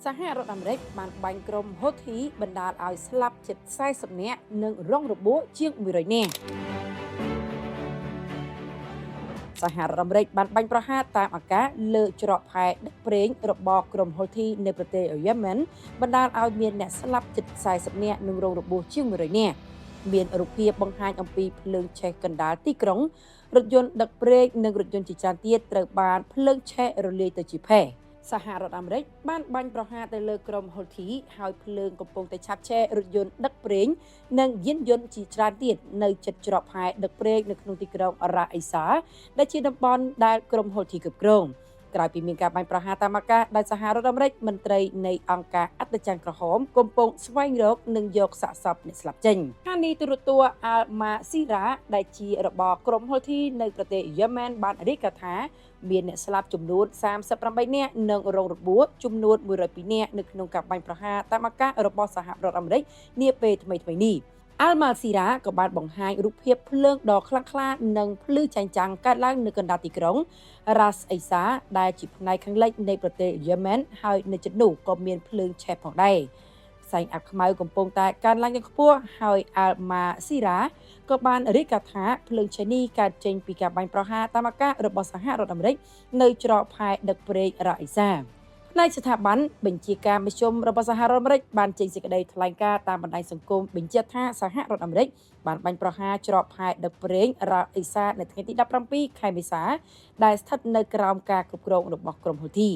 សហរដ្ឋអាមេរិកបានបាញ់ក្រុមហូធីបណ្ដាលឲ្យស្លាប់ជិត40នាក់និងរងរបួសជាង100នាក់សហរដ្ឋអាមេរិកបានបាញ់ប្រហារតាមអាកាសលើច្រកផែដឹកប្រេងរបស់ក្រុមហូធីនៅប្រទេសយេម៉ែនបណ្ដាលឲ្យមានអ្នកស្លាប់ជិត40នាក់និងរងរបួសជាង100នាក់មានរូបភាពបង្ហាញអំពីភ្លើងឆេះកណ្ដាលទីក្រុងរថយន្តដឹកប្រេងនិងរថយន្តជាច្រើនទៀតត្រូវបានភ្លើងឆេះរលាយទៅជាផេះសហរដ្ឋអាមេរិកបានបាញ់ប្រហារទៅលើក្រុមហូធីហើយភ្លើងកំពុងតែឆាបឆេះរថយន្តដឹកប្រេងនិងយានយន្តជាច្រើនទៀតនៅជិតច្រកផែដឹកប្រេងនៅក្នុងទីក្រុងរ៉ាអេសាដែលជាតំបន់ដែលក្រុមហូធីគ្រប់គ្រងក្រោយពីមានការបាញ់ប្រហារតាមអាកាសដោយសហរដ្ឋអាមេរិកមន្ត្រីនៃអង្គការអន្តរជាតិក្រហមកំពុងស្វែងរកនិងយកសាកសពអ្នកស្លាប់ចេញស្ថានីយទូរទស្សន៍អាល់ម៉ាស៊ីរ៉ាដែលជារបស់ក្រុមហូធីនៅប្រទេសយេម៉ែនបានរាយការណ៍ថាមានអ្នកស្លាប់ចំនួន38នាក់និងរងរបួសចំនួន102នាក់នៅក្នុងការបាញ់ប្រហារតាមអាកាសរបស់សហរដ្ឋអាមេរិកនាពេលថ្មីៗនេះអាល់ម៉ាស៊ីរ៉ាក៏បានបង្ហាញរូបភាពភ្លើងដ៏ខ្លាំងក្លានិងភ្លឺចែងចាំងកើតឡើងនៅកណ្ដាលទីក្រុងរ៉ាសអេសាដែលជាផ្នែកខាងលិចនៃប្រទេសយេម៉ែនហើយនៅជិតនោះក៏មានភ្លើងឆេះផងដែរផ្សែងអាប់ខ្មៅកំពុងតែកើនឡើងយ៉ាងខ្ពស់ហើយអាល់ម៉ាស៊ីរ៉ាក៏បានរាយការណ៍ថាភ្លើងឆេះនេះកើតចេញពីការបាញ់ប្រហារតាមអាកាសរបស់សហរដ្ឋអាមេរិកនៅច្រកផែដឹកប្រេងរ៉ាអេសាផ្នែកស្ថាប័នបញ្ជាការមជ្ឈមរបស់សហរដ្ឋអាមេរិកបានចេញសេចក្តីថ្លែងការណ៍តាមបណ្ដាញសង្គមបញ្ជាក់ថាសហរដ្ឋអាមេរិកបានបាញ់ប្រហារច្រកផែដឹកប្រេងរ៉ាអេសានៅថ្ងៃទី17ខែមេសាដែលស្ថិតនៅក្រោមការគ្រប់គ្រងរបស់ក្រុមហូធី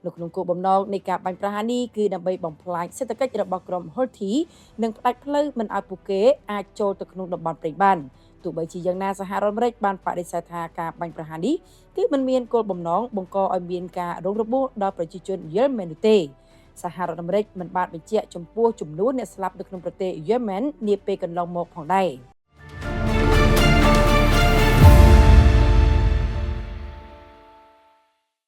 នៅក្នុងគោលបំណងនៃការបាញ់ប្រហារនេះគឺដើម្បីបំផ្លាញសេដ្ឋកិច្ចរបស់ក្រុមហូធីនិងផ្ដាច់ផ្លូវមិនឲ្យពួកគេអាចចូលទៅក្នុងតំបន់ប្រេងបានទោះបីជាយ៉ាងណាសហរដ្ឋអាមេរិកបានបដិសេធថាការបាញ់ប្រហារនេះគឺមិនមានគោលបំណងបង្កឲ្យមានការរងរបួសដល់ប្រជាជនយេម៉ែននោះទេសហរដ្ឋអាមេរិកមិនបានបញ្ជាក់ចំពោះចំនួនអ្នកស្លាប់នៅក្នុងប្រទេសយេម៉ែននាពេលកន្លងមកផងដែរ